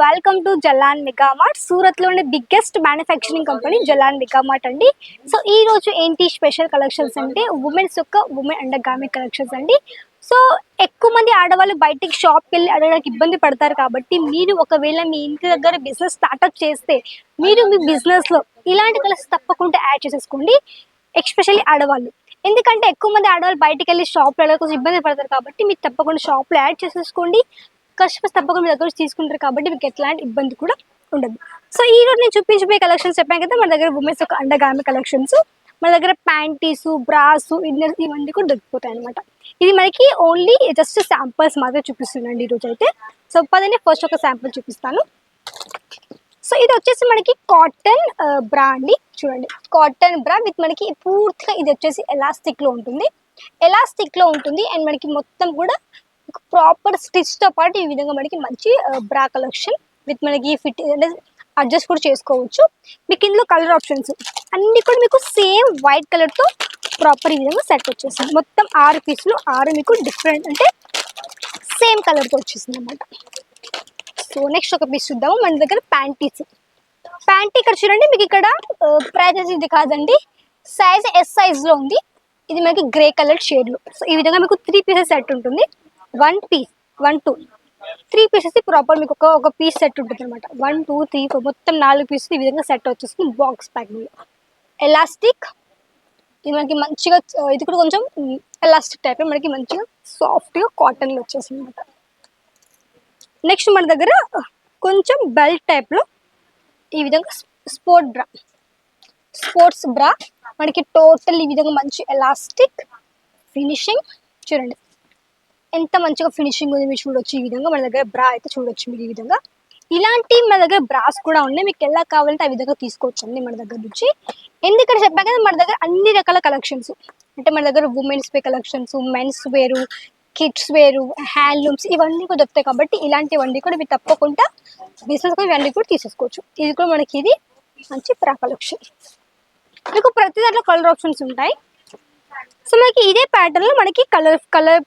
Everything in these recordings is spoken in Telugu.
Welcome to Jalan Megamart. సూరత్లోని biggest manufacturing company Jalan Megamart అండి. సో ఈ రోజు ఏంటి స్పెషల్ కలెక్షన్స్ అంటే ఉమెన్స్ యొక్క ఉమెన్ అండర్ గార్మెంట్ కలెక్షన్స్ అండి. సో ఎక్కువ మంది ఆడవాళ్ళు బయటికి షాప్కి వెళ్ళి అడగడానికి ఇబ్బంది పడతారు కాబట్టి మీరు ఒకవేళ మీ ఇంటి దగ్గర బిజినెస్ స్టార్ట్అప్ చేస్తే మీరు మీ బిజినెస్లో ఇలాంటి కలెక్షన్ తప్పకుండా యాడ్ చేసేసుకోండి, ఎస్పెషల్లీ ఆడవాళ్ళు. ఎందుకంటే ఎక్కువ మంది ఆడవాళ్ళు బయటికి వెళ్ళి షాప్లో కొంచెం ఇబ్బంది పడతారు కాబట్టి మీరు తప్పకుండా షాప్లో యాడ్ చేసేసుకోండి. కస్టమర్స్ తప్పకుండా మీ దగ్గర నుంచి తీసుకుంటారు కాబట్టి మీకు ఎట్లాంటి ఇబ్బంది కూడా ఉండదు. సో ఈ రోజు నేను చూపించబోయే కలెక్షన్స్ చెప్పాను కదా, మన దగ్గర ఉమెన్స్ ఒక అండర్ గార్మెంట్ కలెక్షన్స్, మన దగ్గర ప్యాంటీస్, బ్రాస్, ఇన్నర్స్ ఇవన్నీ కూడా దొరికిపోతాయి అనమాట. ఇది మనకి ఓన్లీ జస్ట్ శాంపుల్స్ మాత్రమే చూపిస్తున్నాండి ఈరోజు అయితే. సో పదండి ఫస్ట్ ఒక శాంపుల్ చూపిస్తాను. సో ఇది వచ్చేసి మనకి కాటన్ బ్రా అండి. చూడండి, కాటన్ బ్రా విత్ మనకి పూర్తిగా ఇది వచ్చేసి ఎలాస్టిక్లో ఉంటుంది. అండ్ మనకి మొత్తం కూడా ప్రాపర్ స్టిచ్తో పాటు ఈ విధంగా మనకి మంచి బ్రా కలెక్షన్ విత్ మనకి ఫిట్ అంటే అడ్జస్ట్ కూడా చేసుకోవచ్చు. మీకు ఇందులో కలర్ ఆప్షన్స్ అన్నీ కూడా మీకు సేమ్ వైట్ కలర్తో ప్రాపర్ ఈ విధంగా సెట్ వచ్చేసింది. మొత్తం 6 పీసులు 6 మీకు డిఫరెంట్ అంటే సేమ్ కలర్తో వచ్చేసింది అనమాట. సో నెక్స్ట్ ఒక పీస్ చూద్దాము. మన దగ్గర ప్యాంటీ ఇక్కడ చూడండి, మీకు ఇక్కడ ప్రైజెస్ ఇది కాదండి, సైజ్ ఎస్ సైజ్లో ఉంది. ఇది మనకి గ్రే కలర్ షేడ్లో. సో ఈ విధంగా మీకు 3 పీసెస్ సెట్ ఉంటుంది. 1 పీస్ 1 2 3 పీసెస్ ప్రాపర్ మీకు ఒక పీస్ సెట్ ఉంటుంది అనమాట. 1 2 3 4 మొత్తం 4 పీసులు ఈ విధంగా సెట్ వచ్చేస్తుంది బాక్స్ ప్యాకింగ్లో. ఎలాస్టిక్ ఇది మనకి మంచిగా, ఇది కూడా కొంచెం ఎలాస్టిక్ టైప్ మనకి మంచిగా సాఫ్ట్గా కాటన్లో వచ్చేసింది అనమాట. నెక్స్ట్ మన దగ్గర కొంచెం బెల్ట్ టైప్లో ఈ విధంగా స్పోర్ట్స్ బ్రా మనకి టోటల్ ఈ విధంగా మంచి ఎలాస్టిక్ ఫినిషింగ్. చూడండి ఎంత మంచిగా ఫినిషింగ్ ఉంది, మీరు చూడొచ్చు. ఈ విధంగా మన దగ్గర బ్రా అయితే చూడొచ్చు మీరు. ఈ విధంగా ఇలాంటి మన దగ్గర బ్రాస్ కూడా ఉన్నాయి, మీకు ఎలా కావాలంటే ఆ విధంగా తీసుకోవచ్చు అండి మన దగ్గర నుంచి. ఎందుకంటే చెప్పాను కదా, మన దగ్గర అన్ని రకాల కలెక్షన్స్ అంటే మన దగ్గర ఉమెన్స్ వే కలెక్షన్స్, మెన్స్ వేరు, కిడ్స్ వేరు, హ్యాండ్లూమ్స్ ఇవన్నీ కూడా దొరుకుతాయి కాబట్టి ఇలాంటివన్నీ కూడా మీరు తప్పకుండా బిజినెస్ ఇవన్నీ కూడా తీసేసుకోవచ్చు. ఇది కూడా మనకి ఇది మంచి బ్రా కలెక్షన్. మీకు ప్రతి దాంట్లో కలర్ ఆప్షన్స్ ఉంటాయి. సో మనకి ఇదే ప్యాటర్న్లో మనకి కలర్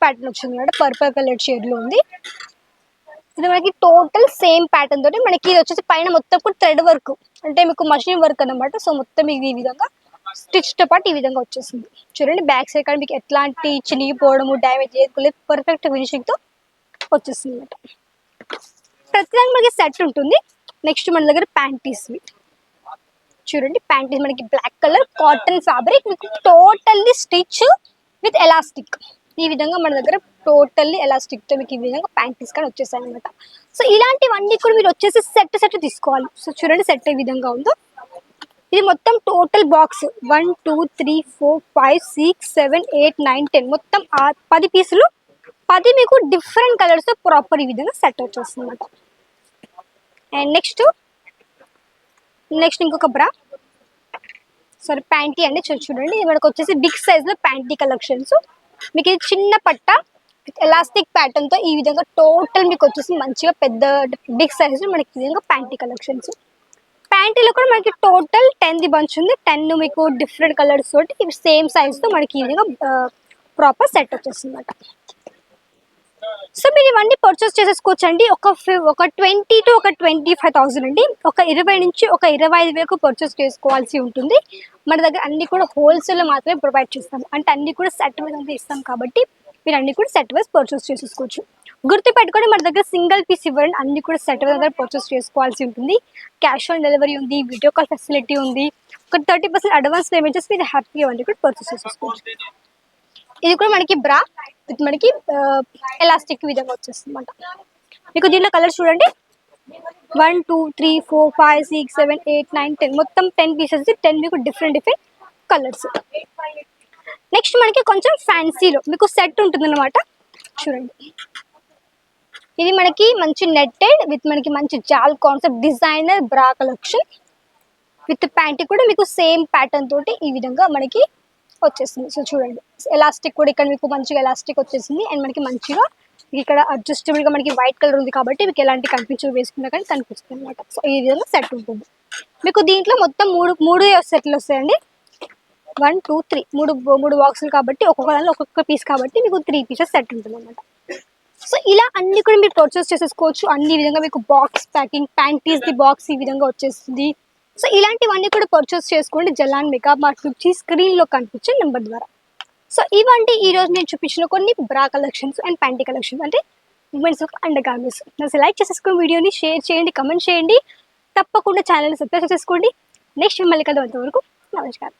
ప్యాటర్న్ వచ్చింది అనమాట. పర్పుల్ కలర్ షేడ్లో ఉంది. ఇది మనకి టోటల్ సేమ్ ప్యాటర్న్ తోటి మనకి ఇది వచ్చేసి పైన మొత్తం కూడా థ్రెడ్ వర్క్ అంటే మీకు మషిన్ వర్క్ అనమాట. సో మొత్తం ఇది ఈ విధంగా స్టిచ్తో పాటు ఈ విధంగా వచ్చేసింది. చూడండి బ్యాక్ సైడ్ కానీ మీకు ఎట్లాంటి చినిగిపోవడము డ్యామేజ్ చేయలేదు, పర్ఫెక్ట్ ఫినిషింగ్తో వచ్చేసింది అనమాట. ప్రతిదానికి మనకి సెట్ ఉంటుంది. నెక్స్ట్ మన దగ్గర ప్యాంటీస్వి చూడండి. ప్యాంటీస్ మనకి బ్లాక్ కలర్ కాటన్ ఫ్యాబ్రిక్ మీకు టోటల్లీ స్టిచ్ విత్ ఎలాస్టిక్. ఈ విధంగా మన దగ్గర టోటల్లీ ఎలాస్టిక్తో మీకు ఈ విధంగా ప్యాంటీస్ కానీ వచ్చేసాయి అనమాట. సో ఇలాంటివన్నీ కూడా మీరు వచ్చేసి సెట్ తీసుకోవాలి. సో చూడండి సెట్ ఏ విధంగా ఉందో. ఇది మొత్తం టోటల్ బాక్స్ 1 2 3 4 5 6 7 8 9 10 మొత్తం 10 పీసులు 10 మీకు డిఫరెంట్ కలర్స్తో ప్రాపర్ ఈ విధంగా సెట్ వచ్చేస్తుంది అనమాట. అండ్ నెక్స్ట్ ఇంకొక బ్రా ప్యాంటీ అండి. చూడండి ఇది మనకు వచ్చేసి బిగ్ సైజ్లో ప్యాంటీ కలెక్షన్స్. మీకు ఇది చిన్న పట్ట విత్ ఎలాస్టిక్ ప్యాటర్న్తో ఈ విధంగా టోటల్ మీకు వచ్చేసి మంచిగా పెద్ద బిగ్ సైజ్లో మనకి ఈ విధంగా ప్యాంటీ కలెక్షన్స్. ప్యాంటీలో కూడా మనకి టోటల్ 10 బంచ్ ఉంది. 10 మీకు డిఫరెంట్ కలర్స్ తోటి ఇవి సేమ్ సైజ్తో మనకి ఈ విధంగా ప్రాపర్ సెట్ వచ్చేస్తుంది అనమాట. సో మీరు ఇవన్నీ పర్చేస్ చేసేసుకోవచ్చు అండి. ఒక 20 to 25,000 అండి. ఒక 20 నుంచి 25 వరకు పర్చేస్ చేసుకోవాల్సి ఉంటుంది. మన దగ్గర అన్ని కూడా హోల్సేల్లో మాత్రమే ప్రొవైడ్ చేస్తాము. అంటే అన్ని కూడా సెట్ వైజ్ అంతా ఇస్తాం కాబట్టి మీరు అన్ని కూడా సెట్ వైజ్ పర్చేస్ చేసేసుకోవచ్చు. గుర్తుపెట్టుకొని మన దగ్గర సింగిల్ పీస్ ఇవ్వండి, అన్ని కూడా సెట్ వైజ్ దగ్గర పర్చేస్ చేసుకోవాల్సి ఉంటుంది. క్యాష్ ఆన్ డెలివరీ ఉంది, వీడియో కాల్ ఫెసిలిటీ ఉంది. ఒక 30% అడ్వాన్స్ పేమెంట్ చేసి మీరు హ్యాపీగా అన్నీ కూడా పర్చేస్ చేసేసుకోవచ్చు. ఇది కూడా మనకి బ్రా విత్ మనకి ఎలాస్టిక్ విధంగా వచ్చేస్తుంది అనమాట. మీకు దీంట్లో కలర్స్ చూడండి 1 2 3 4 5 6 7 8 9 10 మొత్తం 10 పీసెస్ 10 మీకు డిఫరెంట్ కలర్స్. నెక్స్ట్ మనకి కొంచెం ఫ్యాన్సీలో మీకు సెట్ ఉంటుంది అనమాట. చూడండి ఇది మనకి మంచి నెట్టెడ్ విత్ మనకి మంచి జాల్ కాన్సెప్ట్ డిజైనర్ బ్రా కలెక్షన్ విత్ ప్యాంటీ కూడా మీకు సేమ్ ప్యాటర్న్ తోటి ఈ విధంగా మనకి వచ్చేసింది. సో చూడండి ఎలాస్టిక్ కూడా ఇక్కడ మీకు మంచిగా ఎలాస్టిక్ వచ్చేసింది. అండ్ మనకి మంచిగా ఇక్కడ అడ్జస్టబుల్గా మనకి వైట్ కలర్ ఉంది కాబట్టి మీకు ఎలాంటి కనిపించవు, వేసుకున్నా కానీ కనిపిస్తుంది అనమాట. సో ఈ విధంగా సెట్ ఉంటుంది. మీకు దీంట్లో మొత్తం మూడు సెట్లు వస్తాయండి. 1 2 3 మూడు బాక్సులు కాబట్టి ఒక్కొక్క దానిలో ఒక్కొక్క పీస్ కాబట్టి మీకు 3 పీసెస్ సెట్ ఉంటుంది అనమాట. సో ఇలా అన్ని కూడా మీరు పర్చేస్ చేసేసుకోవచ్చు. అన్ని విధంగా మీకు box packing, panties the box ఈ విధంగా వచ్చేస్తుంది. సో ఇలాంటివన్నీ కూడా పర్చేస్ చేసుకోండి జలాన్ మెగా మార్ట్ నుంచి స్క్రీన్లో కనిపించే నెంబర్ ద్వారా. సో ఇవంటి ఈరోజు నేను చూపించిన కొన్ని బ్రా కలెక్షన్స్ అండ్ ప్యాంటీ కలెక్షన్స్, అంటే women's of under garments. Like చేసేసుకుని వీడియోని షేర్ చేయండి, కమెంట్ చేయండి, తప్పకుండా ఛానల్ని సబ్స్క్రైబ్ చేసుకోండి. నెక్స్ట్ మళ్ళీ కలుద్దాం, అంతవరకు నమస్కారం.